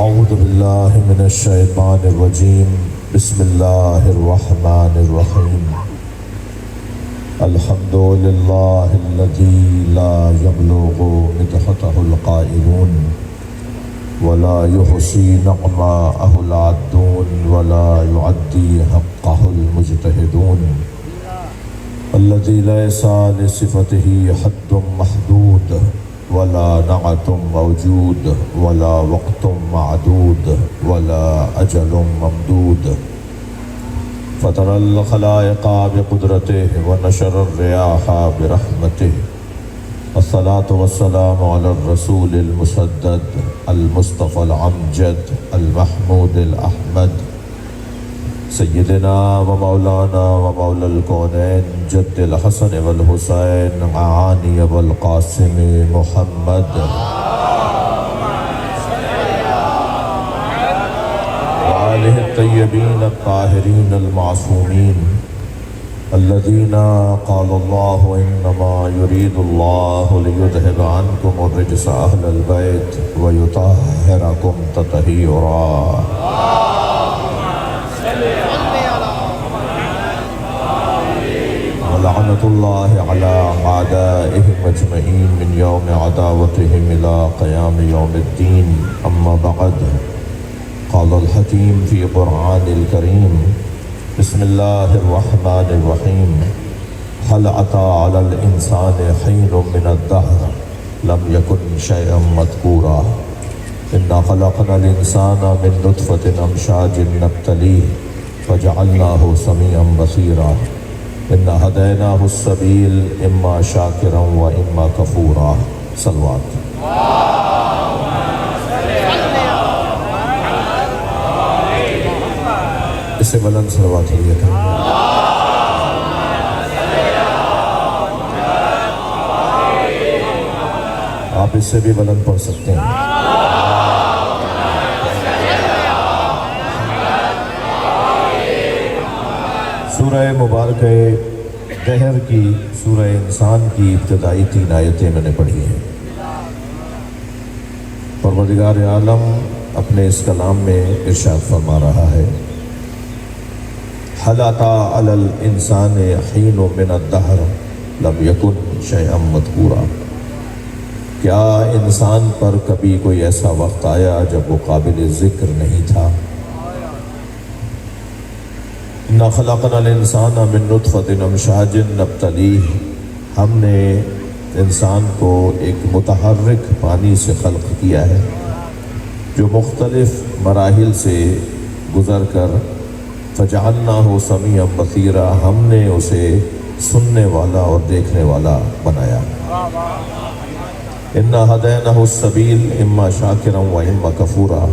اعوذ باللہ من الشیطان الرجیم بسم اللہ الرحمن الرحیم الحمد للہ الذی لا یبلغ مدحتہ القائلون ولا يحصي نعماءه العادون ولا يعدي حقه المجتهدون الذي ليس لصفته حد محدود ولا نعت موجود ولا وقت معدود ولا أجل ممدود فطر الخلائق بقدرته ونشر الرياح برحمته الصلاة والسلام على الرسول المسدد المصطفى العمجد المحمود الأحمد سيدنا ومولانا ومولى الكونين جد الحسن والحسين عاني والقاسم محمد وآله الطيبين الطاهرين المعصومين الذين قال الله إنما يريد الله ليذهب عنكم الرجس أهل البيت ويطهركم تطهيرا ولعنة الله على أعدائهم أجمعين من يوم عداوتهم إلى قيام يوم الدين أما بعد قال الحكيم في قرآن الكريم بسم الله الرحمن الرحيم هل أتى على الإنسان حين من الدهر لم يكن شيئا مذكورا إنا خلقنا الإنسان من نطفة أمشاج نبتليه فجعلناه سميعا بصيرا إنا هديناه السبيل إما شاكرا وإما كفورا صلوات اس سے بلند صلوات ہوئی ہے آپ اس سے بھی بلند پڑھ سکتے ہیں سورہ مبارکہ دہر کی سورہ انسان کی ابتدائی 3 آیتیں میں نے پڑھی ہیں۔ پروردگار عالم اپنے اس کلام میں ارشاد فرما رہا ہے هل أتى على الإنسان حين من الدهر لم يكن شيئا مذكورا کیا انسان پر کبھی کوئی ایسا وقت آیا جب وہ قابل ذکر نہیں تھا؟ إِنَّا خَلَقْنَا الْإِنسَانَ مِن نُطْفَةٍ أَمْشَاجٍ نَبْتَلِيهِ ہم نے انسان کو ایک متحرک پانی سے خلق کیا ہے جو مختلف مراحل سے گزر کر فجعلناہ سمیعا بصیرا ہم نے اسے سننے والا اور دیکھنے والا بنایا۔ انا ہدیناہ السبیل اما شاکرا و اما کفورا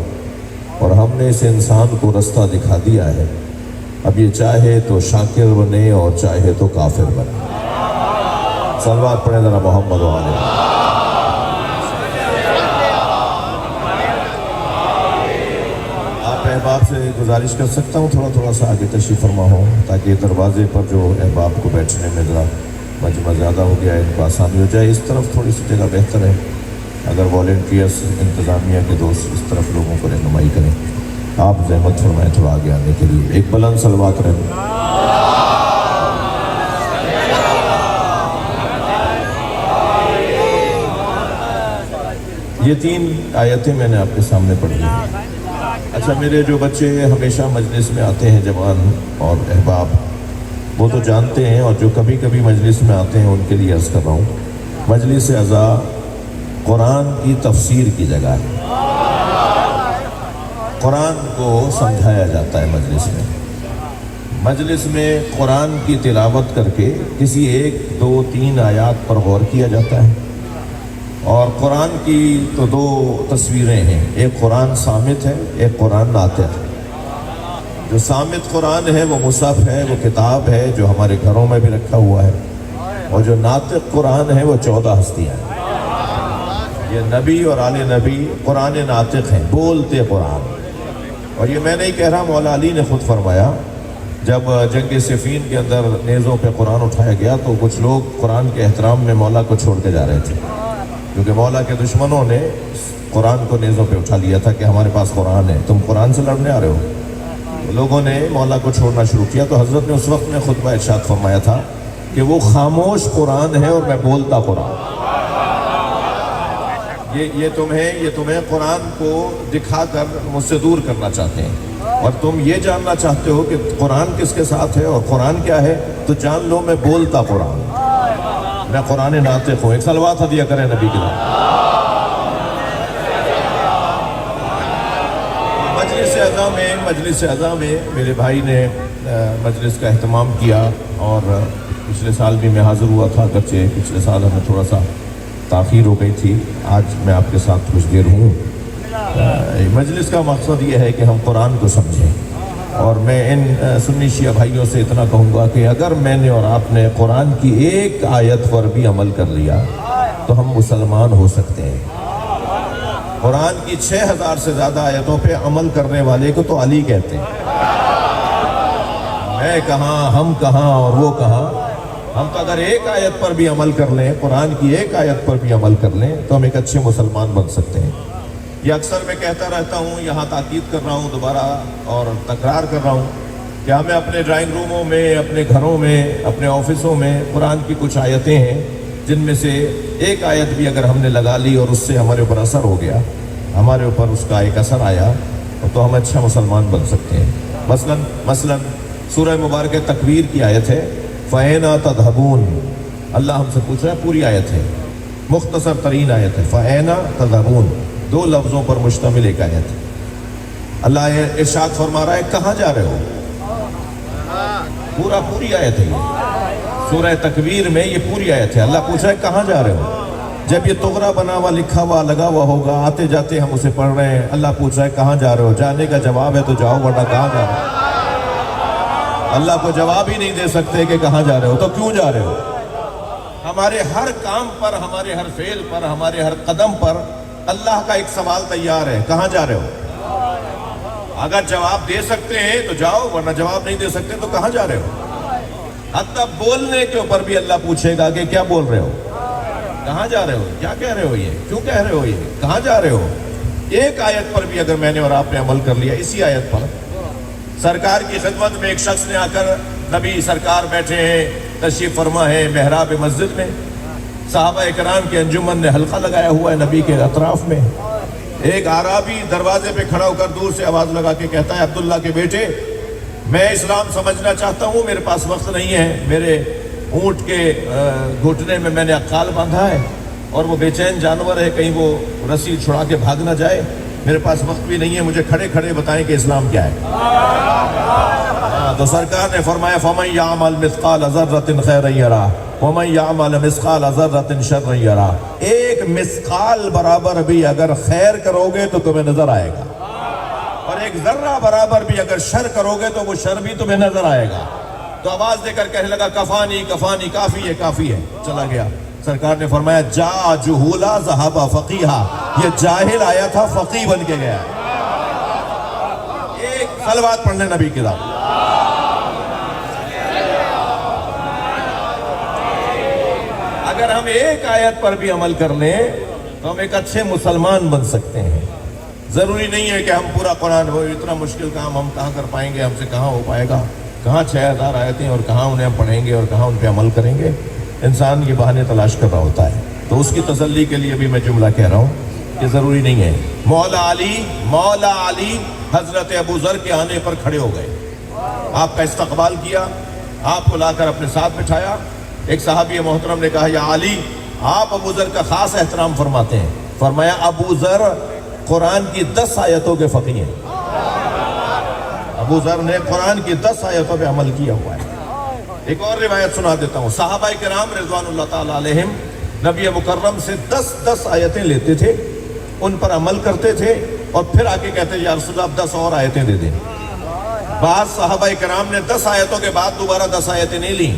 اور ہم نے اس انسان کو رستہ دکھا دیا ہے، اب یہ چاہے تو شاکر بنے اور چاہے تو کافر بنے۔ صلوات پڑھیں ذرا محمد و علیہ۔ احباب سے گزارش کر سکتا ہوں تھوڑا سا آگے تشریف فرما ہوں تاکہ دروازے پر جو احباب کو بیٹھنے میں ذرا مجمع زیادہ ہو گیا ہے ان کو آسانی ہو جائے۔ اس طرف تھوڑی سی جگہ بہتر ہے، اگر والنٹیئرس انتظامیہ کے دوست اس طرف لوگوں کو رہنمائی کریں۔ آپ زحمت فرمائیں تھوڑا آگے آنے کے لیے۔ ایک بلند صلوات رہے۔ یہ 3 آیتیں میں نے آپ کے سامنے پڑھی ہیں۔ اچھا، میرے جو بچے ہمیشہ مجلس میں آتے ہیں جوان اور احباب وہ تو جانتے ہیں، اور جو کبھی کبھی مجلس میں آتے ہیں ان کے لیے عرض کر رہا ہوں، مجلس عزا قرآن کی تفسیر کی جگہ ہے۔ قرآن کو سمجھایا جاتا ہے مجلس میں قرآن کی تلاوت کر کے کسی 1 2 3 آیات پر غور کیا جاتا ہے، اور قرآن کی تو 2 تصویریں ہیں، ایک قرآن صامت ہے، ایک قرآن ناطق ہے۔ جو صامت قرآن ہے وہ مصحف ہے، وہ کتاب ہے جو ہمارے گھروں میں بھی رکھا ہوا ہے، اور جو ناطق قرآن ہے وہ 14 ہستیاں ہیں۔ یہ نبی اور آل نبی قرآن ناطق ہیں، بولتے قرآن۔ اور یہ میں نہیں کہہ رہا، مولا علی نے خود فرمایا جب جنگ صفین کے اندر نیزوں پہ قرآن اٹھایا گیا تو کچھ لوگ قرآن کے احترام میں مولا کو چھوڑ کے جا رہے تھے، کیونکہ مولا کے دشمنوں نے قرآن کو نیزوں پہ اٹھا لیا تھا کہ ہمارے پاس قرآن ہے، تم قرآن سے لڑنے آ رہے ہو؟ لوگوں نے مولا کو چھوڑنا شروع کیا تو حضرت نے اس وقت میں خطبہ ارشاد فرمایا تھا کہ وہ خاموش قرآن ہے اور میں بولتا قرآن۔ یہ تمہیں قرآن کو دکھا کر مجھ سے دور کرنا چاہتے ہیں، اور تم یہ جاننا چاہتے ہو کہ قرآن کس کے ساتھ ہے اور قرآن کیا ہے، تو جان لو میں بولتا قرآن، میں قرآن ناطق ہوں۔ ایک صلوات ہدیہ کریں نبی کے نام۔ مجلس اعضاء میں میرے بھائی نے مجلس کا اہتمام کیا، اور پچھلے سال بھی میں حاضر ہوا تھا، اگرچہ پچھلے سال ہمیں تھوڑا سا تاخیر ہو گئی تھی، آج میں آپ کے ساتھ کچھ دیر ہوں۔ مجلس کا مقصد یہ ہے کہ ہم قرآن کو سمجھیں، اور میں ان سنی شیعہ بھائیوں سے اتنا کہوں گا کہ اگر میں نے اور آپ نے قرآن کی ایک آیت پر بھی عمل کر لیا تو ہم مسلمان ہو سکتے ہیں۔ قرآن کی 6000 سے زیادہ آیتوں پہ عمل کرنے والے کو تو علی کہتے ہیں۔ میں کہاں، ہم کہاں اور وہ کہاں، ہم تو اگر ایک آیت پر بھی عمل کر لیں، قرآن کی ایک آیت پر بھی عمل کر لیں تو ہم ایک اچھے مسلمان بن سکتے ہیں۔ یہ اکثر میں کہتا رہتا ہوں، یہاں تاکید کر رہا ہوں دوبارہ اور تکرار کر رہا ہوں کہ ہمیں اپنے ڈرائنگ روموں میں، اپنے گھروں میں، اپنے آفسوں میں قرآن کی کچھ آیتیں ہیں جن میں سے ایک آیت بھی اگر ہم نے لگا لی اور اس سے ہمارے اوپر اثر ہو گیا، ہمارے اوپر اس کا ایک اثر آیا، تو ہم اچھا مسلمان بن سکتے ہیں۔ مثلا سورہ مبارکہ تکویر کی آیت ہے، فَأَيْنَ تَذْهَبُونَ۔ اللہ ہم سے پوچھ رہا ہے، پوری آیت ہے، مختصر ترین آیت ہے، فَأَيْنَ تَذْهَبُونَ، 2 لفظوں پر مشتمل ایک آیت ہے۔ اللہ ارشاد فرما رہا ہے کہاں جا رہے ہو؟ پوری آیت ہے یہ، سورہ تکویر میں یہ پوری آیت ہے۔ اللہ پوچھ رہا ہے کہاں جا رہے ہو؟ جب یہ تغرا بنا ہوا، لکھا ہوا، لگا ہوا ہوگا، آتے جاتے ہم اسے پڑھ رہے ہیں، اللہ پوچھ رہا ہے کہاں جا رہے ہو؟ جانے کا جواب ہے تو جاؤ، ورنہ کہاں جا رہے ہو؟ اللہ کو جواب ہی نہیں دے سکتے کہ کہاں جا رہے ہو، تو کیوں جا رہے ہو؟ ہمارے ہر کام پر، ہمارے ہر فعل پر، ہمارے ہر قدم پر اللہ کا ایک سوال تیار ہے، کہاں جا رہے ہو؟ اگر جواب دے سکتے ہیں تو جاؤ، ورنہ جواب نہیں دے سکتے تو کہاں جا رہے ہو؟ حتی بولنے کے اوپر بھی اللہ پوچھے گا کہ کیا بول رہے ہو، کہاں جا رہے ہو، کیا کہہ رہے ہو، یہ کیوں کہہ رہے ہو، یہ کہاں جا رہے ہو؟ ایک آیت پر بھی اگر میں نے اور آپ نے عمل کر لیا، اسی آیت پر، سرکار کی خدمت میں ایک شخص نے آ کر، نبی سرکار بیٹھے ہیں، تشریف فرما ہے محراب مسجد میں، صحابہ اکرام کی انجمن نے حلقہ لگایا ہوا ہے نبی کے اطراف میں، ایک اعرابی دروازے پہ کھڑا ہو کر دور سے آواز لگا کے کہتا ہے، عبداللہ کے بیٹے، میں اسلام سمجھنا چاہتا ہوں، میرے پاس وقت نہیں ہے، میرے اونٹ کے گھٹنے میں نے عقال باندھا ہے اور وہ بے چین جانور ہے، کہیں وہ رسی چھڑا کے بھاگ نہ جائے، میرے پاس وقت بھی نہیں ہے، مجھے کھڑے کھڑے بتائیں کہ اسلام کیا ہے۔ تو سرکار نے فرمایا فَمَنْ يَعْمَلْ مِثْقَالَ ذَرَّةٍ خَيْرًا يَرَهُ وَمَنْ يَعْمَلْ مِثْقَالَ ذَرَّةٍ شَرًّا يَرَهُ۔ ایک مثقال برابر بھی اگر خیر کرو گے تو تمہیں نظر آئے گا، اور ایک ذرہ برابر بھی اگر شر کرو گے تو وہ شر بھی تمہیں نظر آئے گا۔ تو آواز دے کر کہنے لگا کفانی کفانی، کافی ہے کافی ہے، چلا گیا۔ سرکار نے فرمایا جا جہولا ذہب فقیہا، یہ جاہل آیا تھا، فقیہ بن کے گیا۔ ایک صلوات پڑھنے نبی کی ذات۔ اگر ہم ایک آیت پر بھی عمل کر لیں تو ہم ایک اچھے مسلمان بن سکتے ہیں۔ ضروری نہیں ہے کہ ہم پورا قرآن ہو، اتنا مشکل کام ہم کہاں کر پائیں گے، ہم سے کہاں ہو پائے گا، کہاں 6000 آیتیں اور کہاں انہیں ہم پڑھیں گے اور کہاں ان پہ عمل کریں گے۔ انسان یہ بہانے تلاش کر رہا ہوتا ہے، تو اس کی تسلی کے لیے بھی میں جملہ کہہ رہا ہوں کہ ضروری نہیں ہے۔ مولا علی حضرت ابو ذر کے آنے پر کھڑے ہو گئے، آپ کا استقبال کیا، آپ کو لا کر اپنے ساتھ بٹھایا۔ ایک صحابی محترم نے کہا یا علی، آپ ابو ذر کا خاص احترام فرماتے ہیں، فرمایا ابو ذر قرآن کی 10 آیتوں کے فقیہ ہیں، ابو ذر نے قرآن کی 10 آیتوں پہ عمل کیا ہوا ہے۔ ایک اور روایت سنا دیتا ہوں، صحابہ کرام رضوان اللہ تعالیٰ علیہم نبی مکرم سے 10 آیتیں لیتے تھے، ان پر عمل کرتے تھے، اور پھر آ کے کہتے یا رسول اللہ 10 اور آیتیں دے دیں۔ بعض صحابہ کرام نے 10 آیتوں کے بعد دوبارہ 10 آیتیں نہیں لیں۔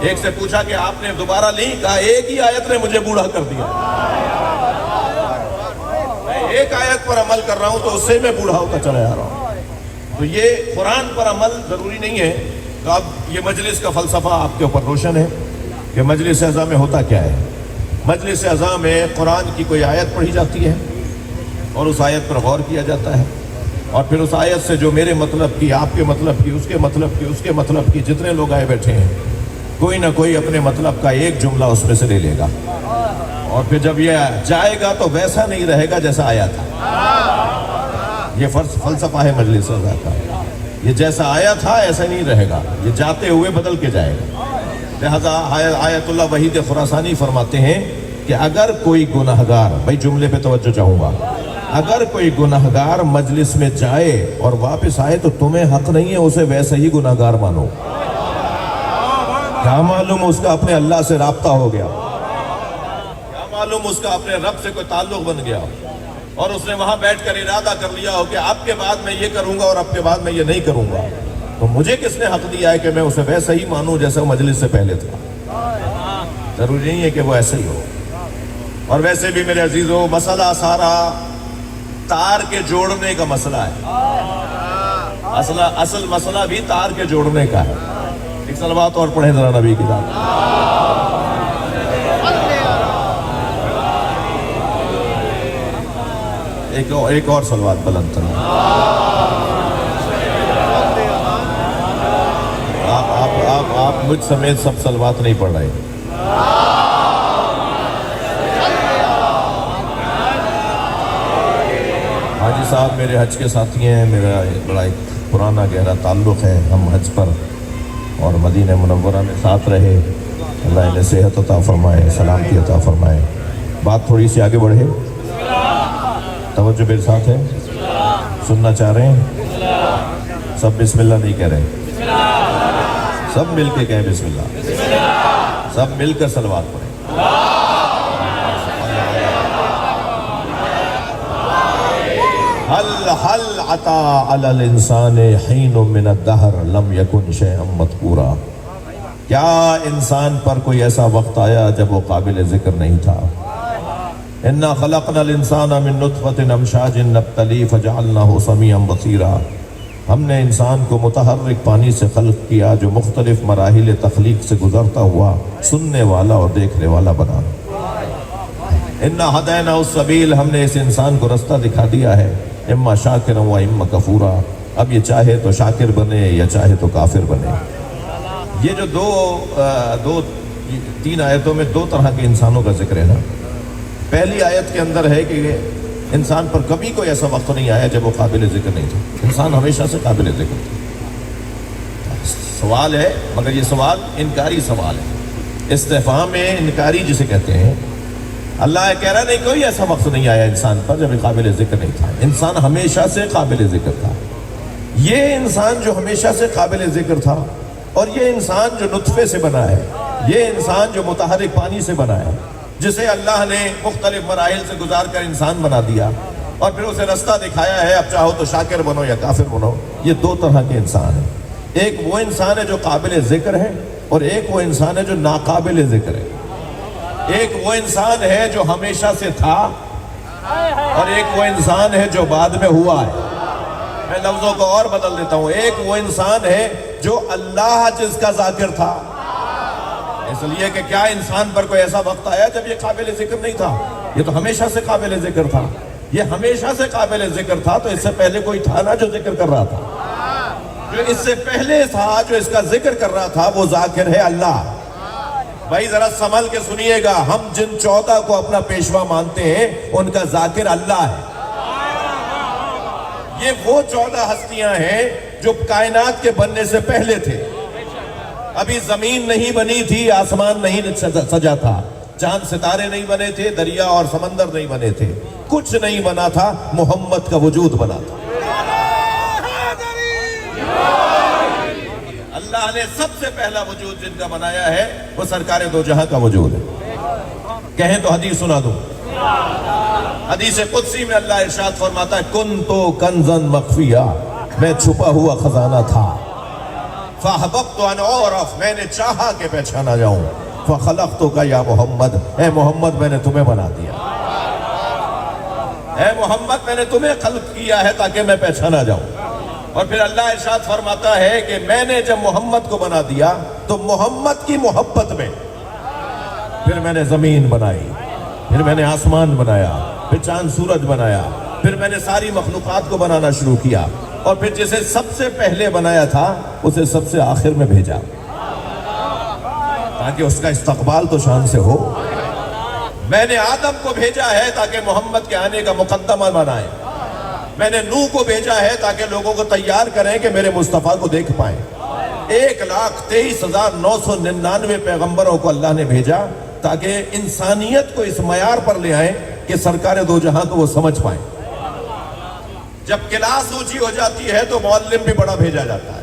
ایک سے پوچھا کہ آپ نے دوبارہ لی؟ کہا ایک ہی آیت نے مجھے بوڑھا کر دیا، میں ایک آیت پر عمل کر رہا ہوں تو اس سے میں بوڑھا ہوتا چلا جا رہا ہوں۔ تو یہ قرآن پر عمل ضروری نہیں ہے۔ تو اب یہ مجلس کا فلسفہ آپ کے اوپر روشن ہے کہ مجلس اعضاء میں ہوتا کیا ہے۔ مجلس اعضاء میں قرآن کی کوئی آیت پڑھی جاتی ہے، اور اس آیت پر غور کیا جاتا ہے، اور پھر اس آیت سے جو میرے مطلب کی، آپ کے مطلب کی، اس کے مطلب کی، اس کے مطلب کی، جتنے لوگ آئے بیٹھے ہیں، کوئی نہ کوئی اپنے مطلب کا ایک جملہ اس میں سے لے لے گا، اور پھر جب یہ جائے گا تو ویسا نہیں رہے گا جیسا آیا تھا۔ یہ فلسفہ ہے مجلس رضا کا، یہ جیسا آیا تھا ایسا نہیں رہے گا، یہ جاتے ہوئے بدل کے جائے گا۔ لہذا آیت اللہ وحید خراسانی فرماتے ہیں کہ اگر کوئی گناہگار، بھائی جملے پہ توجہ چاہوں گا، اگر کوئی گناہگار مجلس میں جائے اور واپس آئے تو تمہیں حق نہیں ہے اسے ویسے ہی گناہگار مانو۔ کیا معلوم اس کا اپنے اللہ سے رابطہ ہو گیا، کیا معلوم اس کا اپنے رب سے کوئی تعلق بن گیا، اور اس نے وہاں بیٹھ کر ارادہ کر لیا ہو کہ اب کے بعد میں یہ کروں گا اور اب کے بعد میں یہ نہیں کروں گا، تو مجھے کس نے حق دیا ہے کہ میں اسے ویسا ہی مانوں جیسا مجلس سے پہلے تھا؟ ضروری نہیں ہے کہ وہ ایسا ہی ہو۔ اور ویسے بھی میرے عزیزو، مسئلہ سارا تار کے جوڑنے کا مسئلہ ہے، اصل مسئلہ بھی تار کے جوڑنے کا ہے۔ ایک صلوات اور پڑھیں ذرا نبی کی ذات۔ ایک اور صلوات بلند کریں۔ آپ مجھ سمیت سب صلوات نہیں پڑھ رہے۔ حاجی صاحب میرے حج کے ساتھی ہیں، میرا بڑا ایک پرانا گہرا تعلق ہے، ہم حج پر اور مدینہ منورہ میں ساتھ رہے، اللہ انہیں صحت عطا فرمائے، سلامتی عطا فرمائے۔ بات تھوڑی سی آگے بڑھے، توجہ میرے ساتھ ہے، سننا چاہ رہے ہیں؟ سب بسم اللہ نہیں کہہ رہے، سب مل کے کہیں بسم اللہ، سب مل کر صلوات پڑھیں۔ هل عطا علی الانسان حین من الدہر لم یکن شیئا مذکورا، کیا انسان پر کوئی ایسا وقت آیا جب وہ قابل ذکر نہیں تھا؟ انا خلقنا الانسان من نطفۃ امشاج نبتلی فجعلناہ سمیعا بصیرا، ہم نے انسان کو متحرک پانی سے خلق کیا جو مختلف مراحل تخلیق سے گزرتا ہوا سننے والا اور دیکھنے والا بنا۔ انا ہدینا السبیل، ہم نے اس انسان کو رستہ دکھا دیا ہے، اما شاکرا و اما کفورا، اب یہ چاہے تو شاکر بنے یا چاہے تو کافر بنے۔ یہ جو تین آیتوں میں دو طرح کے انسانوں کا ذکر ہے نا۔ پہلی آیت کے اندر ہے کہ انسان پر کبھی کوئی ایسا وقت نہیں آیا جب وہ قابل ذکر نہیں تھا، انسان ہمیشہ سے قابل ذکر تھا۔ سوال ہے، مگر یہ سوال انکاری سوال ہے، استفہام میں انکاری جسے کہتے ہیں۔ اللہ کہہ رہا نہیں کوئی ایسا وقت نہیں آیا انسان پر جب قابل ذکر نہیں تھا، انسان ہمیشہ سے قابل ذکر تھا۔ یہ انسان جو ہمیشہ سے قابل ذکر تھا، اور یہ انسان جو نطفے سے بنا ہے، یہ انسان جو متحرک پانی سے بنا ہے، جسے اللہ نے مختلف مراحل سے گزار کر انسان بنا دیا اور پھر اسے رستہ دکھایا ہے، اب چاہو تو شاکر بنو یا کافر بنو۔ یہ دو طرح کے انسان ہیں، ایک وہ انسان ہے جو قابل ذکر ہے، اور ایک وہ انسان ہے جو ناقابل ذکر ہے۔ ایک وہ انسان ہے جو ہمیشہ سے تھا، اور ایک وہ انسان ہے جو بعد میں ہوا ہے۔ میں لفظوں کو اور بدل دیتا ہوں، ایک وہ انسان ہے جو اللہ جس کا ذاکر تھا، اس لیے کہ کیا انسان پر کوئی ایسا وقت آیا جب یہ قابل ذکر نہیں تھا؟ یہ تو ہمیشہ سے قابل ذکر تھا، یہ ہمیشہ سے قابل ذکر تھا، تو اس سے پہلے کوئی تھا نا جو ذکر کر رہا تھا، جو اس سے پہلے تھا جو اس کا ذکر کر رہا تھا، وہ ذاکر ہے اللہ۔ بھائی ذرا سنبھل کے سنیے گا، ہم جن 14 کو اپنا پیشوا مانتے ہیں ان کا ذاکر اللہ ہے۔ یہ وہ 14 ہستیاں ہیں جو کائنات کے بننے سے پہلے تھے، ابھی زمین نہیں بنی تھی، آسمان نہیں سجا تھا، چاند ستارے نہیں بنے تھے، دریا اور سمندر نہیں بنے تھے، کچھ نہیں بنا تھا، محمد کا وجود بنا تھا۔ اللہ نے سب سے پہلا وجود جن کا بنایا ہے وہ سرکار دو جہاں کا وجود ہے۔ کہیں تو حدیث سنا دوں، حدیث قدسی میں اللہ ارشاد فرماتا ہے، کنتو کنزن مخفیہ، میں چھپا ہوا خزانہ تھا، فاحببت ان اعرف، میں نے چاہا کہ پہچانا جاؤں، فخلقتک یا محمد، اے محمد میں نے تمہیں بنا دیا، اے محمد میں نے تمہیں خلق کیا ہے تاکہ میں پہچانا جاؤں۔ اور پھر اللہ ارشاد فرماتا ہے کہ میں نے جب محمد کو بنا دیا تو محمد کی محبت میں پھر میں نے زمین بنائی، پھر میں نے آسمان بنایا، پھر چاند سورج بنایا، پھر میں نے ساری مخلوقات کو بنانا شروع کیا، اور پھر جسے سب سے پہلے بنایا تھا اسے سب سے آخر میں بھیجا، تاکہ اس کا استقبال تو شان سے ہو۔ میں نے آدم کو بھیجا ہے تاکہ محمد کے آنے کا مقدمہ بنائیں، میں نے نوح کو بھیجا ہے تاکہ لوگوں کو تیار کریں کہ میرے مصطفیٰ کو دیکھ پائیں۔ 1,23,999 پیغمبروں کو اللہ نے بھیجا تاکہ انسانیت کو اس معیار پر لے آئیں کہ سرکار دو جہاں کو وہ سمجھ پائیں۔ جب کلاس اونچی ہو جاتی ہے تو معلم بھی بڑا بھیجا جاتا ہے۔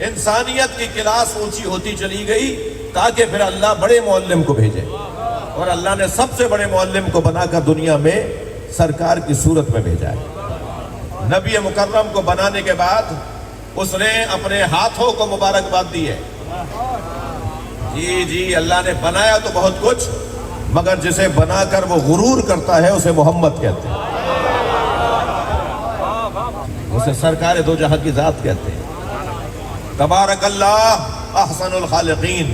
انسانیت کی کلاس اونچی ہوتی چلی گئی تاکہ پھر اللہ بڑے معلم کو بھیجے، اور اللہ نے سب سے بڑے معلم کو بنا کر دنیا میں سرکار کی صورت میں بھیجا ہے۔ نبی مکرم کو بنانے کے بعد اس نے اپنے ہاتھوں کو مبارکباد دی ہے۔ جی اللہ نے بنایا تو بہت کچھ، مگر جسے بنا کر وہ غرور کرتا ہے اسے محمد کہتے ہیں، اسے سرکار دو جہاں کی ذات کہتے ہیں۔ تبارک اللہ احسن الخالقین،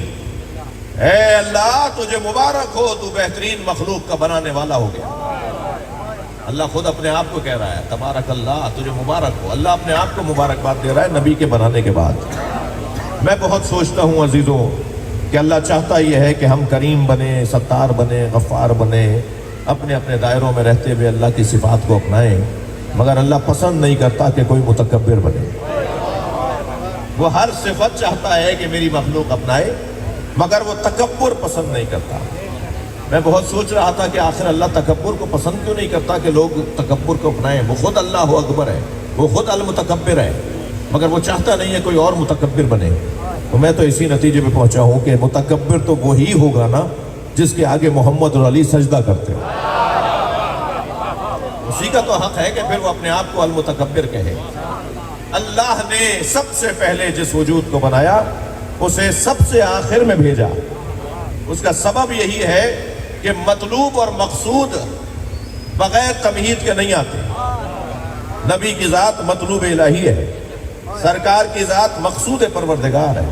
اے اللہ تجھے مبارک ہو، تو بہترین مخلوق کا بنانے والا ہو گیا۔ اللہ خود اپنے آپ کو کہہ رہا ہے تبارک اللہ تجھے مبارک ہو، اللہ اپنے آپ کو مبارکباد دے رہا ہے نبی کے بنانے کے بعد۔ میں بہت سوچتا ہوں عزیزوں کہ اللہ چاہتا یہ ہے کہ ہم کریم بنیں، ستار بنیں، غفار بنیں، اپنے اپنے دائروں میں رہتے ہوئے اللہ کی صفات کو اپنائیں، مگر اللہ پسند نہیں کرتا کہ کوئی متکبر بنے۔ وہ ہر صفت چاہتا ہے کہ میری مخلوق اپنائے، مگر وہ تکبر پسند نہیں کرتا۔ میں بہت سوچ رہا تھا کہ آخر اللہ تکبر کو پسند کیوں نہیں کرتا کہ لوگ تکبر کو اپنائیں؟ وہ خود اللہ اکبر ہے، وہ خود المتکبر ہے، مگر وہ چاہتا نہیں ہے کوئی اور متکبر بنے۔ تو میں تو اسی نتیجے پہ پہنچا ہوں کہ متکبر تو وہی ہوگا نا جس کے آگے محمد اور علی سجدہ کرتے ہیں، اسی کا تو حق ہے کہ پھر وہ اپنے آپ کو المتکبر کہے۔ اللہ نے سب سے پہلے جس وجود کو بنایا اسے سب سے آخر میں بھیجا۔ اس کا سبب یہی ہے کہ مطلوب اور مقصود بغیر تمہید کے نہیں آتے۔ نبی کی ذات مطلوب الہی ہے، سرکار کی ذات مقصود پروردگار ہے۔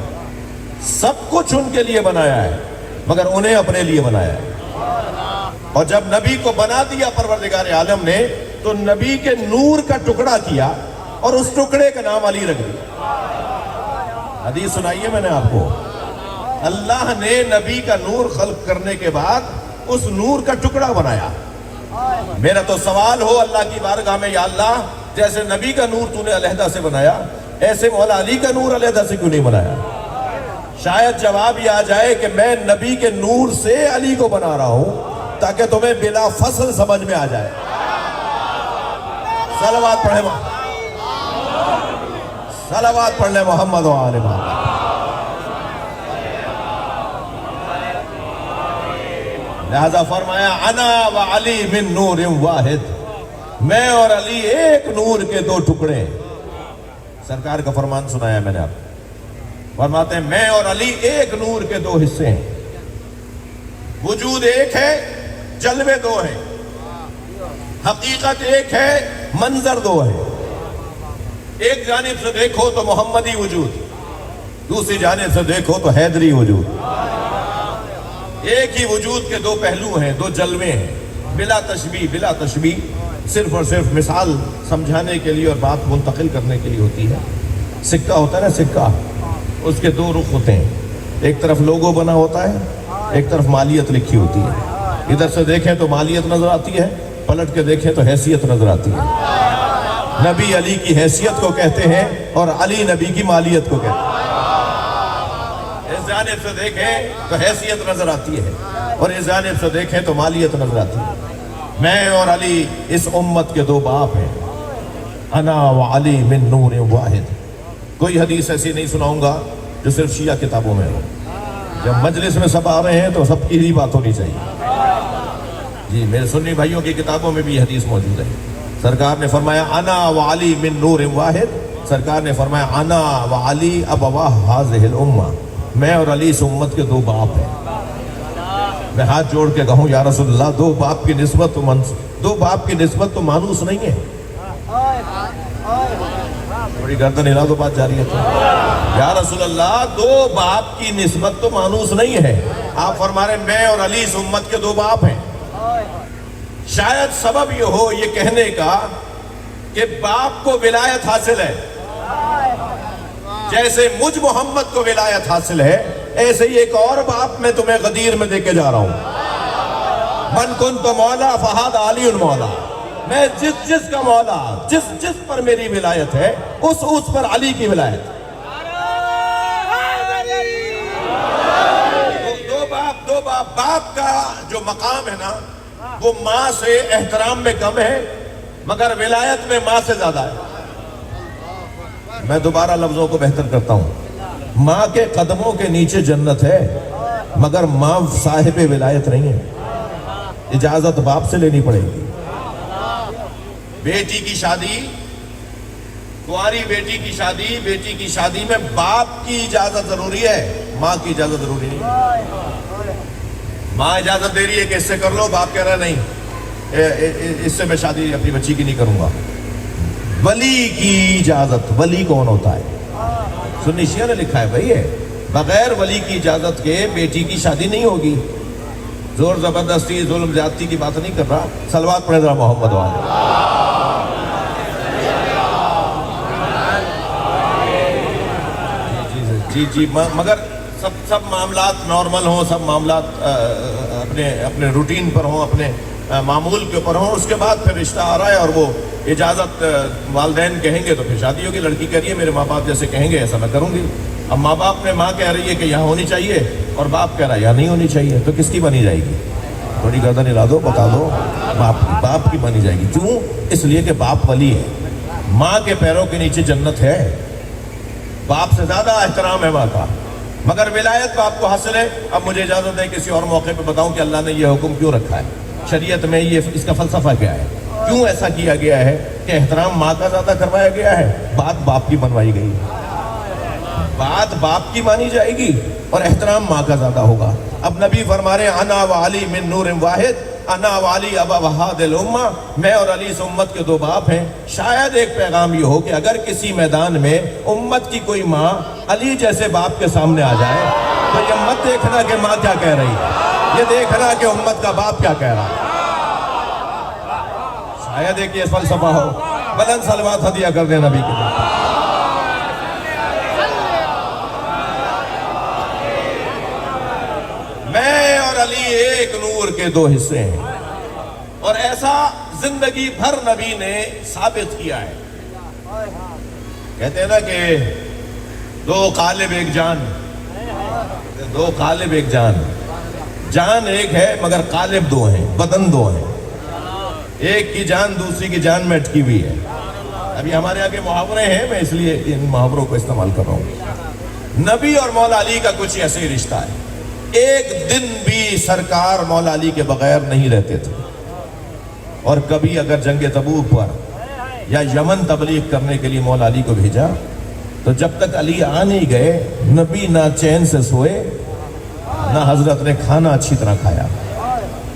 سب کچھ ان کے لیے بنایا ہے، مگر انہیں اپنے لیے بنایا ہے۔ اور جب نبی کو بنا دیا پروردگار عالم نے تو نبی کے نور کا ٹکڑا کیا اور اس ٹکڑے کا نام علی رکھ دیا۔ حدیث سنائیے میں نے آپ کو، اللہ نے نبی کا نور خلق کرنے کے بعد اس نور کا ٹکڑا بنایا۔ میرا تو سوال ہو اللہ کی بارگاہ میں، یا اللہ جیسے نبی کا نور تو نے علیحدہ سے بنایا، ایسے مولا علی کا نور علیحدہ سے کیوں نہیں بنایا؟ شاید جواب یہ آ جائے کہ میں نبی کے نور سے علی کو بنا رہا ہوں تاکہ تمہیں بلا فصل سمجھ میں آ جائے۔ صلوات پڑھیں، صلوات پڑھ لیں محمد و آل محمد۔ لہذا فرمایا انا و علی من نور واحد، میں اور علی ایک نور کے دو ٹکڑے۔ سرکار کا فرمان سنایا میں نے آپ، فرماتے ہیں میں اور علی ایک نور کے دو حصے ہیں، وجود ایک ہے، جلوے دو ہیں، حقیقت ایک ہے، منظر دو ہے۔ ایک جانب سے دیکھو تو محمدی وجود، دوسری جانب سے دیکھو تو حیدری وجود۔ ایک ہی وجود کے دو پہلو ہیں، دو جلوے ہیں، بلا تشبیہ بلا تشبیہ، صرف اور صرف مثال سمجھانے کے لیے اور بات منتقل کرنے کے لیے ہوتی ہے۔ سکہ ہوتا ہے نا، سکہ، اس کے دو رخ ہوتے ہیں، ایک طرف لوگو بنا ہوتا ہے، ایک طرف مالیت لکھی ہوتی ہے۔ ادھر سے دیکھیں تو مالیت نظر آتی ہے، پلٹ کے دیکھیں تو حیثیت نظر آتی ہے۔ نبی علی کی حیثیت کو کہتے ہیں اور علی نبی کی مالیت کو کہتے ہیں۔ اس جانب سے دیکھیں تو حیثیت نظر آتی ہے اور اس جانب سے دیکھیں تو مالیت نظر آتی ہے۔ میں اور علی اس امت کے دو باپ ہیں، انا و علی من نور واحد۔ کوئی حدیث ایسی نہیں سناؤں گا جو صرف شیعہ کتابوں میں ہو۔ جب مجلس میں سب آ رہے ہیں تو سب کی ہی بات ہونی چاہیے۔ جی میرے سنی بھائیوں کی کتابوں میں بھی یہ حدیث موجود ہے۔ سرکار نے فرمایا انا و علی من نور واحد، سرکار نے فرمایا انا و علی ابواہ هذه الامہ، میں اور علی اس امت کے دو باپ ہیں۔ میں ہاتھ جوڑ کے کہوں یا رسول اللہ، دو باپ کی نسبت تو مانوس نہیں ہے۔ بڑی گردن ہلا دو، بات جاری ہے تو یا رسول اللہ دو باپ کی نسبت تو مانوس نہیں ہے۔ آپ فرما رہے ہیں میں اور علی اس امت کے دو باپ ہیں۔ شاید سبب یہ ہو یہ کہنے کا کہ باپ کو ولایت حاصل ہے، جیسے مجھ محمد کو ولایت حاصل ہے، ایسے ہی ایک اور باپ میں تمہیں غدیر میں دے کے جا رہا ہوں۔ من کنت مولا فہذا علی مولا، میں جس کا مولا، جس پر میری ولایت ہے اس پر علی کی ولایت ہے۔ دو باپ کا جو مقام ہے نا وہ ماں سے احترام میں کم ہے، مگر ولایت میں ماں سے زیادہ ہے۔ میں دوبارہ لفظوں کو بہتر کرتا ہوں، ماں کے قدموں کے نیچے جنت ہے، مگر ماں صاحب ولایت نہیں ہے، اجازت باپ سے لینی پڑے گی۔ بیٹی کی شادی، کنواری بیٹی کی شادی میں باپ کی اجازت ضروری ہے، ماں کی اجازت ضروری نہیں۔ ماں اجازت دے رہی ہے کہ اس سے کر لو، باپ کہہ رہا نہیں اس سے میں شادی اپنی بچی کی نہیں کروں گا۔ ولی کی اجازت، ولی کون ہوتا ہے؟ سنی شیعہ نے لکھا ہے بھائی، بغیر ولی کی اجازت کے بیٹی کی شادی نہیں ہوگی۔ زور زبردستی ظلم زیادتی کی بات نہیں کر رہا، صلوات پڑھیں ذرا محمد والے۔ جی مگر سب معاملات نارمل ہوں، سب معاملات اپنے روٹین پر ہوں، اپنے معمول کے اوپر ہوں، اس کے بعد پھر رشتہ آ رہا ہے اور وہ اجازت والدین کہیں گے تو پھر شادی ہوگی۔ لڑکی کہہ رہی ہے میرے ماں باپ جیسے کہیں گے ایسا میں کروں گی۔ اب ماں باپ میں ماں کہہ رہی ہے کہ یہاں ہونی چاہیے اور باپ کہہ رہا ہے یہاں نہیں ہونی چاہیے، تو کس کی بنی جائے گی؟ تھوڑی گردن ہلا دو، بتا دو، باپ کی بنی جائے گی۔ کیوں؟ اس لیے کہ باپ ولی ہے، ماں کے پیروں کے نیچے جنت ہے، باپ سے زیادہ احترام ہے ماں کا، مگر ولایت باپ کو حاصل ہے۔ اب مجھے اجازت ہے کسی اور موقع پہ بتاؤں کہ اللہ نے یہ حکم کیوں رکھا ہے، شریعت میں اس کا فلسفہ کیا ہے، کیوں ایسا کیا گیا ہے کہ احترام ماں کا زیادہ کروایا گیا ہے، بات باپ کی بنوائی گئی، بات باپ کی مانی جائے گی اور احترام ماں کا زیادہ ہوگا۔ اب نبی فرما رہے ہیں انا و علی من نور واحد، انا و علی ابا وحاد الامہ، میں اور علی اس امت کے دو باپ ہیں۔ شاید ایک پیغام یہ ہو کہ اگر کسی میدان میں امت کی کوئی ماں علی جیسے باپ کے سامنے آ جائے تو یہ مت دیکھنا کہ ماں کیا کہہ رہی ہے، یہ دیکھنا کہ امت کا باپ کیا کہہ رہا ہے۔ شاید ایک یہ فلسفہ ہو۔ بلند صلوات ہدیہ کر دیں نبی کے لیے۔ میں اور علی ایک نور کے دو حصے ہیں، اور ایسا زندگی بھر نبی نے ثابت کیا ہے۔ کہتے ہیں نا کہ دو قالب ایک جان، دو قالب ایک جان، جان ایک ہے مگر قالب دو ہیں، بدن دو ہیں، ایک کی جان دوسری کی جان میں اٹکی ہوئی ہے۔ ابھی ہمارے آگے محاورے ہیں، میں اس لیے ان محاوروں کو استعمال کر رہا ہوں۔ نبی اور مولا علی کا کچھ ایسے ہی رشتہ ہے، ایک دن بھی سرکار مولا علی کے بغیر نہیں رہتے تھے، اور کبھی اگر جنگ تبوک پر یا یمن تبلیغ کرنے کے لیے مولا علی کو بھیجا تو جب تک علی آ نہیں گئے نبی نہ چین سے سوئے نہ حضرت نے کھانا اچھی طرح کھایا،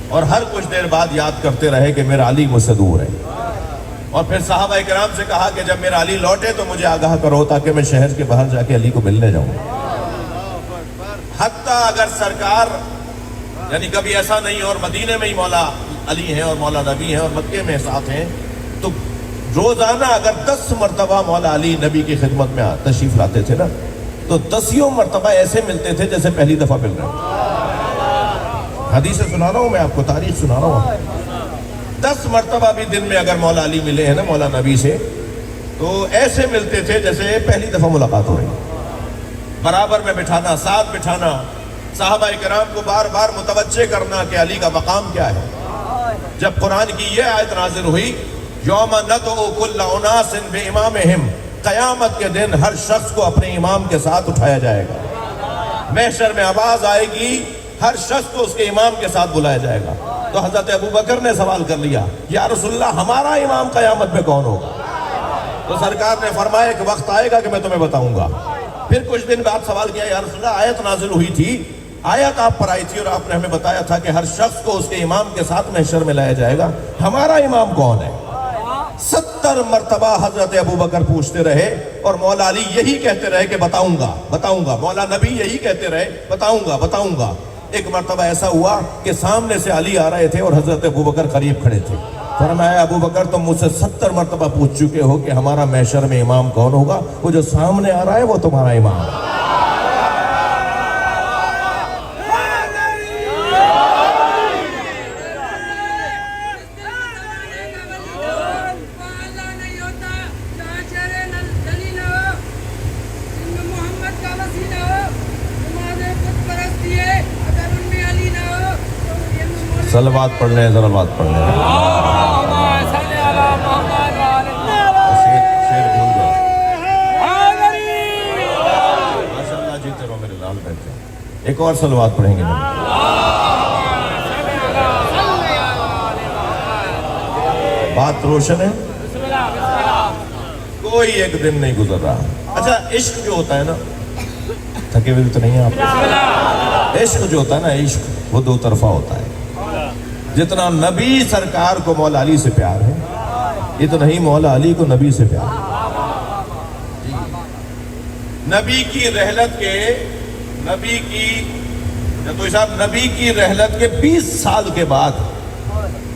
اور ہر کچھ دیر بعد یاد کرتے رہے کہ میرا علی مجھ سے دور ہے۔ اور پھر صحابہ کرام سے کہا کہ جب میرا علی لوٹے تو مجھے آگاہ کرو تاکہ میں شہر کے باہر جا کے علی کو ملنے جاؤں۔ حتیٰ اگر سرکار یعنی کبھی ایسا نہیں اور مدینے میں ہی مولا علی ہیں اور مولا نبی ہیں اور مکے میں ساتھ ہیں، تو روزانہ اگر 10 مرتبہ مولا علی نبی کی خدمت میں تشریف لاتے تھے نا تو 10 مرتبہ ایسے ملتے تھے جیسے پہلی دفعہ مل رہے ہیں۔ حدیثیں سنا رہا ہوں میں آپ کو، تاریخ سنا رہا ہوں۔ 10 مرتبہ بھی دن میں اگر مولا علی ملے ہیں نا مولا نبی سے تو ایسے ملتے تھے جیسے پہلی دفعہ ملاقات ہو رہی، برابر میں بٹھانا، ساتھ بٹھانا، صحابہ کرام کو بار بار متوجہ کرنا کہ علی کا مقام کیا ہے۔ جب قرآن کی یہ آیت نازل ہوئی یوم ندعو کل اناس بامامہم، قیامت کے دن ہر شخص کو اپنے امام کے ساتھ اٹھایا جائے گا، محشر میں آواز آئے گی، ہر شخص کو اس کے امام کے ساتھ بلایا جائے گا۔ تو حضرت ابوبکر نے سوال کر لیا یا رسول اللہ ہمارا امام قیامت میں کون ہوگا؟ تو سرکار نے فرمایا کہ وقت آئے گا کہ میں تمہیں بتاؤں گا۔ پھر کچھ دن بعد سوال کیا یا رسول اللہ آیت نازل ہوئی تھی، آیت آپ پر آئی تھی اور آپ نے ہمیں بتایا تھا کہ ہر شخص کو اس کے امام کے ساتھ محشر میں لایا جائے گا، ہمارا امام کون ہے؟ 70 مرتبہ حضرت ابوبکر پوچھتے رہے اور مولا علی یہی کہتے رہے کہ بتاؤں گا بتاؤں گا، مولا نبی یہی کہتے رہے بتاؤں گا بتاؤں گا۔ ایک مرتبہ ایسا ہوا کہ سامنے سے علی آ رہے تھے اور حضرت ابوبکر قریب کھڑے تھے. فرمایا ابوبکر تم مجھ سے 70 مرتبہ پوچھ چکے ہو کہ ہمارا محشر میں امام کون ہوگا, وہ جو سامنے آ رہا ہے وہ تمہارا امام ہے. صلوات پڑھ لیں, صلوات پڑھ لیں. شیر بھول گئے. ماشاءاللہ جیتے رہو میرے لال بیٹھے. ایک اور صلوات پڑھیں گے. بات روشن ہے, کوئی ایک دن نہیں گزر رہا. اچھا عشق جو ہوتا ہے نا, تھکے ہوئے تو نہیں آپ, عشق جو ہوتا ہے نا, عشق وہ دو طرفہ ہوتا ہے. جتنا نبی سرکار کو مولا علی سے پیار ہے, اتنا ہی مولا علی کو نبی سے پیار ہے. نبی کی رحلت کے 20 سال کے بعد,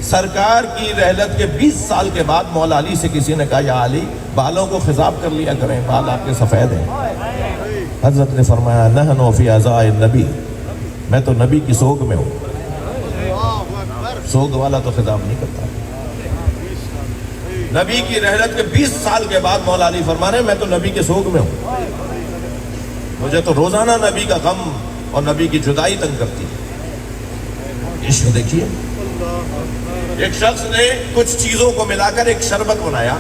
سرکار کی رحلت کے 20 سال کے بعد مولا علی سے کسی نے کہا یا علی بالوں کو خضاب کر لیا کریں, بال آپ کے سفید ہیں. حضرت نے فرمایا نحن فی عزاء النبی, میں تو نبی کی سوگ میں ہوں. سوگ والا تو خطاب نہیں کرتا. نبی کی رحلت کے 20 سال کے بعد مولا علی فرما رہے ہیں میں تو نبی کے سوگ میں ہوں, مجھے تو روزانہ نبی کا غم اور نبی کی جدائی تنگ کرتی ہے. عشق دیکھیے, ایک شخص نے کچھ چیزوں کو ملا کر ایک شربت بنایا.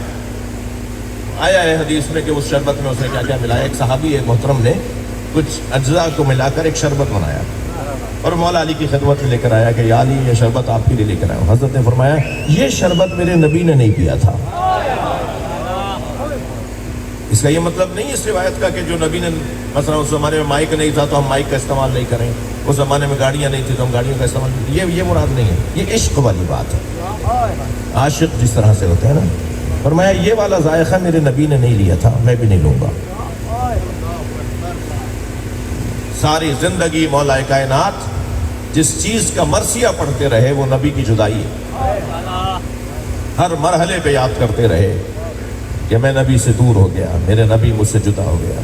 آیا ہے حدیث میں کہ اس شربت میں اس نے کیا کیا ملایا. ایک صحابی ایک محترم نے کچھ اجزاء کو ملا کر ایک شربت بنایا اور مولا علی کی خدمت میں لے کر آیا کہ یا علی یہ شربت آپ کے لیے لے کر آیا ہوں. حضرت نے فرمایا یہ شربت میرے نبی نے نہیں پیا تھا. اس کا یہ مطلب نہیں اس روایت کا کہ جو نبی نے, مثلا اس زمانے میں مائک نہیں تھا تو ہم مائک کا استعمال نہیں کریں, اس زمانے میں گاڑیاں نہیں تھی تو ہم گاڑیوں کا استعمال نہیں. یہ مراد نہیں ہے, یہ عشق والی بات ہے. عاشق جس طرح سے ہوتے ہیں نا, فرمایا یہ والا ذائقہ میرے نبی نے نہیں لیا تھا, میں بھی نہیں لوں گا. ساری زندگی مولا کائنات جس چیز کا مرثیہ پڑھتے رہے وہ نبی کی جدائی ہے. ہر مرحلے پہ یاد کرتے رہے کہ میں نبی سے دور ہو گیا, میرے نبی مجھ سے جدا ہو گیا,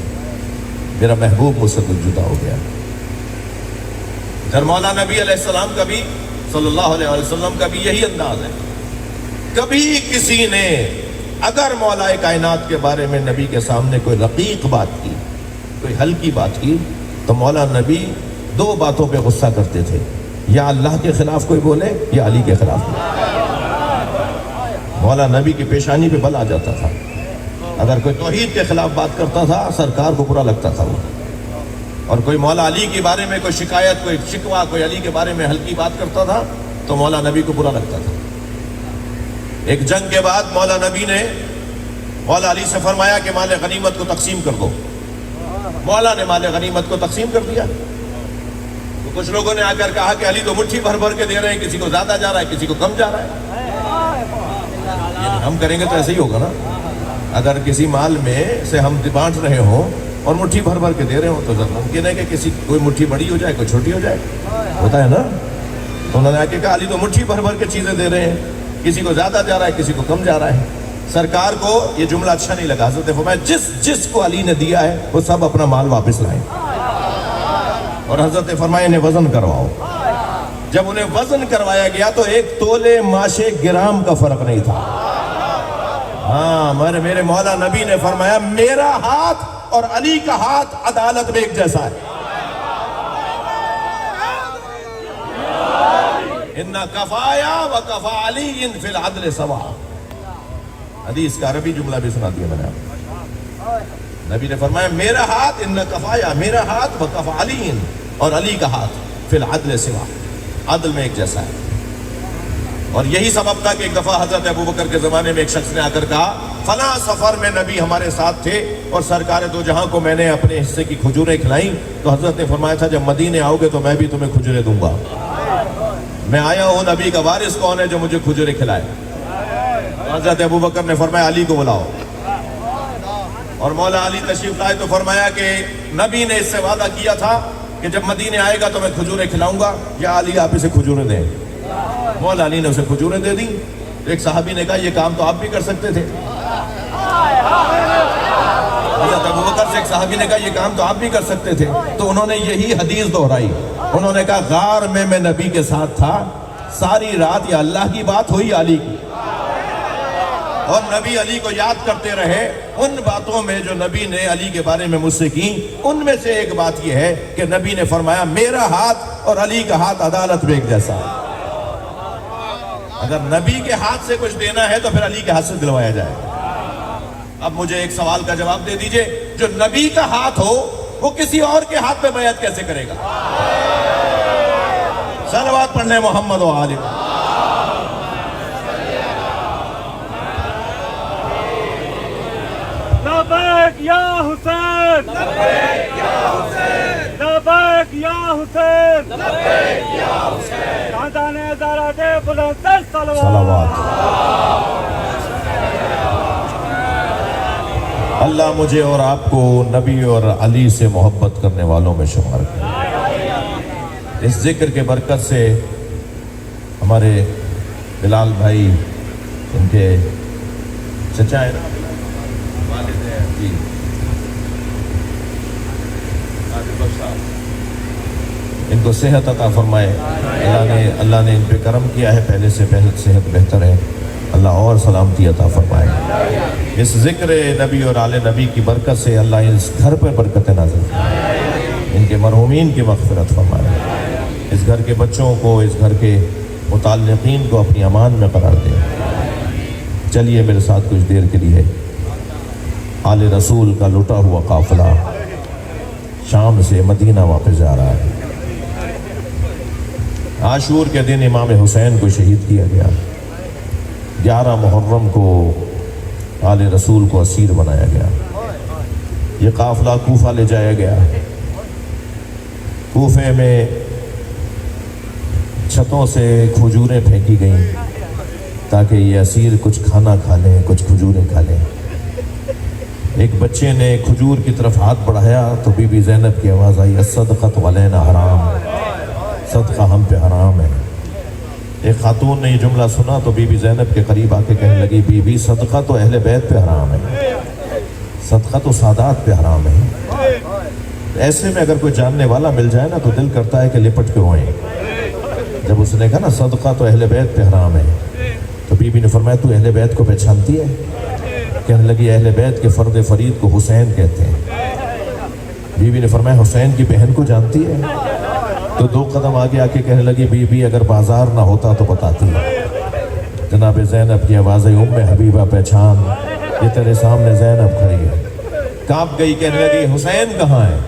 میرا محبوب مجھ سے جدا ہو گیا. ادھر مولا نبی علیہ السلام کا بھی, صلی اللہ علیہ وسلم کا بھی یہی انداز ہے. کبھی کسی نے اگر مولا کائنات کے بارے میں نبی کے سامنے کوئی رقیق بات کی, کوئی ہلکی بات کی, تو مولا نبی 2 باتوں پہ غصہ کرتے تھے, یا اللہ کے خلاف کوئی بولے یا علی کے خلاف بولے. مولا نبی کی پیشانی پہ بل آ جاتا تھا. اگر کوئی توحید کے خلاف بات کرتا تھا سرکار کو برا لگتا تھا وہ, اور کوئی مولا علی کے بارے میں کوئی شکایت, کوئی شکوہ, کوئی علی کے بارے میں ہلکی بات کرتا تھا تو مولا نبی کو برا لگتا تھا. ایک جنگ کے بعد مولا نبی نے مولا علی سے فرمایا کہ مال غنیمت کو تقسیم کر دو. مولا نے مال غنیمت کو تقسیم کر دیا. تو کچھ لوگوں نے آ کر کہا کہ علی تو مٹھی بھر بھر کے دے رہے ہیں, کسی کو زیادہ جا رہا ہے, کسی کو کم جا رہا ہے. ہم کریں گے تو ایسے ہی ہوگا نا. اگر کسی مال میں سے ہم بانٹ رہے ہوں اور مٹھی بھر بھر کے دے رہے ہوں تو ممکن ہے کہ کوئی مٹھی بڑی ہو جائے, کوئی چھوٹی ہو جائے, ہوتا ہے نا. تو انہوں نے آ کے کہا علی تو مٹھی بھر بھر کے چیزیں دے رہے ہیں, کسی کو زیادہ جا رہا ہے, کسی کو کم جا رہا ہے. سرکار کو یہ جملہ اچھا نہیں لگا. حضرت نے فرمایا جس کو علی نے دیا ہے وہ سب اپنا مال واپس لائیں. اور حضرت نے فرمایا انہیں وزن کرواؤ. جب انہیں وزن کروایا گیا تو 1 تولے ماشے گرام کا فرق نہیں تھا. ہاں, میرے مولا نبی نے فرمایا میرا ہاتھ اور علی کا ہاتھ عدالت میں ایک جیسا ہے. ان کفایا وکفا علی فی العدل سوا. حدیث کا عربی جملہ بھی سنا دیا میں نے آپ. نبی نے فرمایا میرا ہاتھ ان کفایا, میرا ہاتھ وکفا علی, اور علی کا ہاتھ فی العدل سوا, عدل میں ایک جیسا ہے. اور یہی سبب تھا کہ ایک دفعہ حضرت ابوبکر کے زمانے میں ایک شخص نے آ کر کہا فلاں سفر میں نبی ہمارے ساتھ تھے اور سرکار دو جہاں کو میں نے اپنے حصے کی کھجوریں کھلائیں. تو حضرت نے فرمایا تھا جب مدینے آؤ گے تو میں بھی تمہیں کھجوریں دوں گا. میں آیا ہوں, نبی کا وارث کون ہے جو مجھے کھجوریں کھلائے؟ حضرت ابوبکر نے فرمایا علی کو بلاؤ. اور مولا علی تشریف لائے تو فرمایا کہ نبی نے اس سے وعدہ کیا تھا کہ جب مدینے آئے گا تو میں کھجوریں کھلاؤں گا، یا علی آپ اسے کھجوریں دیں۔ مولا علی نے اسے کھجوریں دے دیں۔ ایک صحابی نے کہا یہ کام تو آپ بھی کر سکتے تھے۔ حضرت ابوبکر سے ایک صحابی نے کہا یہ کام تو آپ بھی کر سکتے تھے۔ تو انہوں نے یہی حدیث دہرائی، انہوں نے کہا غار میں نبی کے ساتھ تھا، ساری رات یا اللہ کی بات ہوئی علی کی، اور نبی علی کو یاد کرتے رہے۔ ان باتوں میں جو نبی نے علی کے بارے میں مجھ سے کی، ان میں سے ایک بات یہ ہے کہ نبی نے فرمایا میرا ہاتھ اور علی کا ہاتھ عدالت میں ایک جیسا ہے۔ اگر نبی کے ہاتھ سے کچھ دینا ہے تو پھر علی کے ہاتھ سے دلوایا جائے۔ اب مجھے ایک سوال کا جواب دے دیجئے، جو نبی کا ہاتھ ہو وہ کسی اور کے ہاتھ پہ بیعت کیسے کرے گا؟ صلوات پڑھنے محمد و آلہ۔ لبیک یا حسین، لبیک یا حسین، لبیک یا حسین، لبیک یا حسین، خاندان زہرا دے بلند تر صلوات۔ اللہ مجھے اور آپ کو نبی اور علی سے محبت کرنے والوں میں شمار کرے۔ اس ذکر کے برکت سے ہمارے بلال بھائی، ان کے چچا ہیں نا، والد ہیں جی، ان کو صحت عطا فرمائے۔ اللہ نے ان پہ کرم کیا ہے، پہلے سے صحت بہتر ہے، اللہ اور سلامتی عطا فرمائے۔ اس ذکر نبی اور آل نبی کی برکت سے اللہ اس گھر پہ برکت نازل فرمائے، ان کے مرحومین کی مغفرت فرمائے، اس گھر کے بچوں کو، اس گھر کے متعلقین کو اپنی امان میں قرار دے۔ چلیے میرے ساتھ کچھ دیر کے لیے آل رسول کا لٹا ہوا قافلہ شام سے مدینہ واپس جا رہا ہے۔ عاشور کے دن امام حسین کو شہید کیا گیا، 11 محرم کو آل رسول کو اسیر بنایا گیا۔ یہ قافلہ کوفہ لے جایا گیا۔ کوفے میں چھتوں سے کھجوریں پھینکی گئیں تاکہ یہ اسیر کچھ کھانا کھا لیں، کچھ کھجوریں کھا لیں۔ ایک بچے نے کھجور کی طرف ہاتھ بڑھایا تو بی بی زینب کی آواز آئی، الصدقۃ علینا حرام، صدقہ ہم پہ حرام ہے۔ ایک خاتون نے یہ جملہ سنا تو بی بی زینب کے قریب آ کے کہنے لگی، بی بی صدقہ تو اہل بیت پہ حرام ہے، صدقہ تو سادات پہ حرام ہے۔ ایسے میں اگر کوئی جاننے والا مل جائے نا تو دل کرتا ہے کہ لپٹ کے روئیں۔ جب اس نے کہا نا صدقہ تو اہل بیت پہ حرام ہے، تو بی بی نے فرمایا تو اہل بیت کو پہچانتی ہے؟ کہنے لگی اہل بیت کے فرد فرید کو حسین کہتے ہیں۔ بی بی نے فرمایا حسین کی بہن کو جانتی ہے؟ تو 2 قدم آگے آ کے کہنے لگی، بی بی اگر بازار نہ ہوتا تو بتاتی۔ جناب زینب کی آواز ہے، ام حبیبہ پہچان، یہ تیرے سامنے زینب کھڑی ہے۔ کانپ گئی، کہنے لگی حسین کہاں ہے؟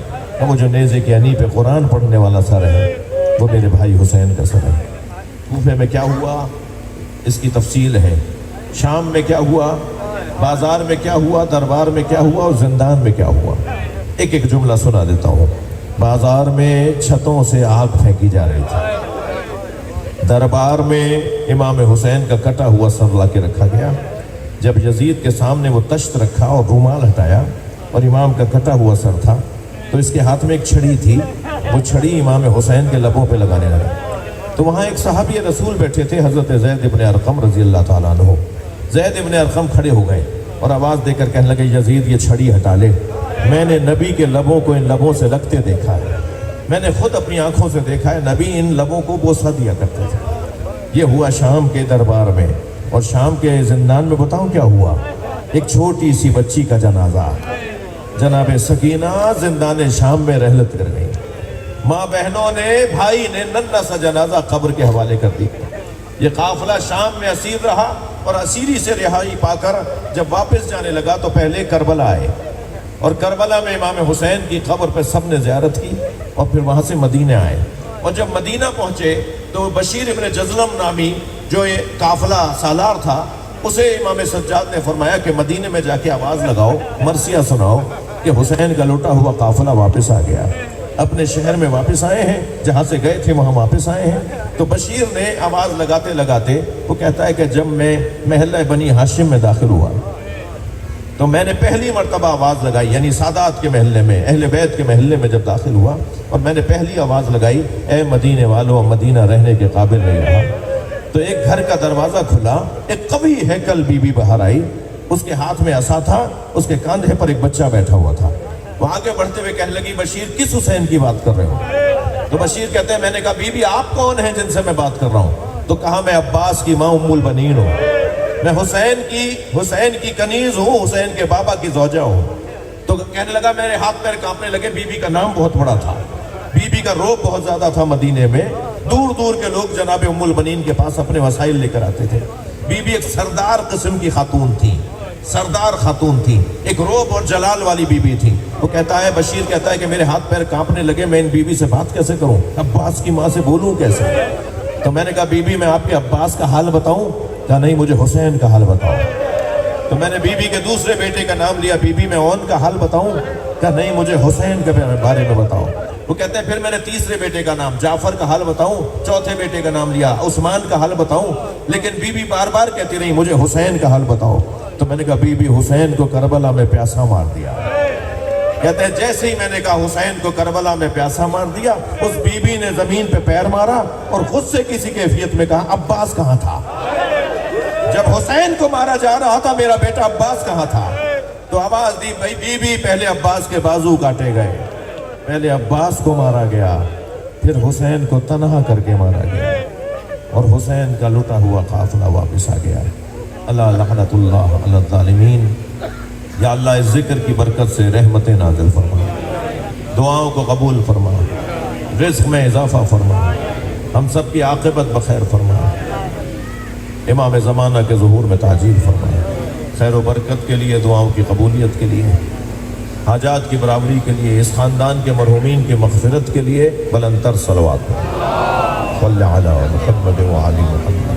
وہ جو نیزے کی انی پہ قرآن پڑھنے والا سر ہے وہ میرے بھائی حسین کا سر ہے۔ کوفے میں کیا ہوا اس کی تفصیل ہے، شام میں کیا ہوا، بازار میں کیا ہوا، دربار میں کیا ہوا اور زندان میں کیا ہوا۔ ایک ایک جملہ سنا دیتا ہوں۔ بازار میں چھتوں سے آگ پھینکی جا رہی تھی، دربار میں امام حسین کا کٹا ہوا سر لا کے رکھا گیا۔ جب یزید کے سامنے وہ تشت رکھا اور رومال ہٹایا اور امام کا کٹا ہوا سر تھا تو اس کے ہاتھ میں ایک چھڑی تھی، وہ چھڑی امام حسین کے لبوں پہ لگانے لگا۔ تو وہاں ایک صحابی رسول بیٹھے تھے، حضرت زید ابن ارقم رضی اللہ تعالیٰ عنہ۔ زید ابن ارقم کھڑے ہو گئے اور آواز دے کر کہنے لگے، یزید یہ چھڑی ہٹا لے، میں نے نبی کے لبوں کو ان لبوں سے لگتے دیکھا ہے، میں نے خود اپنی آنکھوں سے دیکھا ہے، نبی ان لبوں کو بوسہ دیا کرتے تھے۔ یہ ہوا شام کے دربار میں، اور شام کے زندان میں بتاؤں کیا ہوا؟ ایک چھوٹی سی بچی کا جنازہ، جناب سکینہ زندان شام میں رحلت کر گئی۔ ماں بہنوں نے، بھائی نے ننھا سا جنازہ قبر کے حوالے کر دی۔ یہ قافلہ شام میں اسیر رہا اور اسیری سے رہائی پا کر جب واپس جانے لگا تو پہلے کربلا آئے، اور کربلا میں امام حسین کی قبر پہ سب نے زیارت کی، اور پھر وہاں سے مدینہ آئے۔ اور جب مدینہ پہنچے تو بشیر ابن جزلم نامی جو یہ قافلہ سالار تھا، اسے امام سجاد نے فرمایا کہ مدینہ میں جا کے آواز لگاؤ، مرثیہ سناؤ کہ حسین کا لوٹا ہوا قافلہ واپس آ گیا، اپنے شہر میں واپس آئے ہیں، جہاں سے گئے تھے وہاں واپس آئے ہیں۔ تو بشیر نے آواز لگاتے لگاتے وہ کہتا ہے کہ جب میں محلہ بنی ہاشم میں داخل ہوا تو میں نے پہلی مرتبہ آواز لگائی، یعنی سادات کے محلے میں، اہل بیت کے محلے میں جب داخل ہوا، اور میں نے پہلی آواز لگائی، اے مدینے والو، مدینہ رہنے کے قابل نہیں رہا، تو ایک گھر کا دروازہ کھلا، ایک قوی ہیکل بی بی باہر آئی، اس کے ہاتھ میں عصا تھا، اس کے کاندھے پر ایک بچہ بیٹھا ہوا تھا۔ وہ آگے بڑھتے ہوئے کہنے لگی، بشیر کس حسین کی بات کر رہے ہو؟ تو بشیر کہتے ہیں، میں نے کہا بی بی آپ کون ہیں جن سے میں بات کر رہا ہوں؟ تو کہا میں عباس کی ماں ام البنین ہوں، میں حسین کی کنیز ہوں، حسین کے بابا کی زوجہ ہوں۔ تو کہنے لگا میرے ہاتھ پیر کانپنے لگے، بی بی کا نام بہت بڑا تھا، بی بی کا روب بہت زیادہ تھا، مدینے میں دور دور کے لوگ جناب ام البنین کے پاس اپنے وسائل لے کر آتے تھے۔ بی بی ایک سردار قسم کی خاتون تھی، سردار خاتون تھی، ایک روب اور جلال والی بی بی تھی۔ وہ کہتا ہے، بشیر کہتا ہے کہ میرے ہاتھ پیر کانپنے لگے، میں ان بی بی سے بات کیسے کروں، عباس کی ماں سے بولوں کیسے؟ تو میں نے کہا بی بی میں آپ کے عباس کا حال بتاؤں؟ کہا نہیں، مجھے حسین کا حال بتاؤ۔ تو میں نے بی بی کے دوسرے بیٹے کا نام لیا، بی بی میں اون کا حال بتاؤں؟ کہا نہیں، مجھے حسین کے بارے میں بتاؤ۔ وہ کہتے ہیں پھر میں نے تیسرے بیٹے کا نام جعفر کا حال بتاؤں، چوتھے بیٹے کا نام لیا عثمان کا حال بتاؤں، لیکن بی بی بار بار کہتی رہی مجھے حسین کا حال بتاؤ۔ تو میں نے کہا بی بی حسین کو کربلا میں پیاسا مار دیا۔ کہتے ہیں جیسے ہی میں نے کہا حسین کو کربلا میں پیاسا مار دیا، اس بی بی نے زمین پہ پیر مارا اور خود سے کسی کیفیت میں کہا عباس کہاں تھا؟ جب حسین کو مارا جا رہا تھا میرا بیٹا عباس کہاں تھا؟ تو آواز دی بھائی بی بی پہلے عباس کے بازو کاٹے گئے، پہلے عباس کو مارا گیا، پھر حسین کو تنہا کر کے مارا گیا، اور حسین کا لٹا ہوا قافلہ واپس آ گیا۔ اللہ لعنت اللہ علی الظالمین۔ یا اللہ اس ذکر کی برکت سے رحمت نازل فرما، دعاؤں کو قبول فرما، رزق میں اضافہ فرما، ہم سب کی عاقبت بخیر فرما، امام زمانہ کے ظہور میں تعجیل فرما، خیر و برکت کے لیے، دعاؤں کی قبولیت کے لیے، حاجات کی برابری کے لیے، اس خاندان کے مرحومین کی مغفرت کے لیے بلند تر صلوات صلی علی محمد و علی محمد۔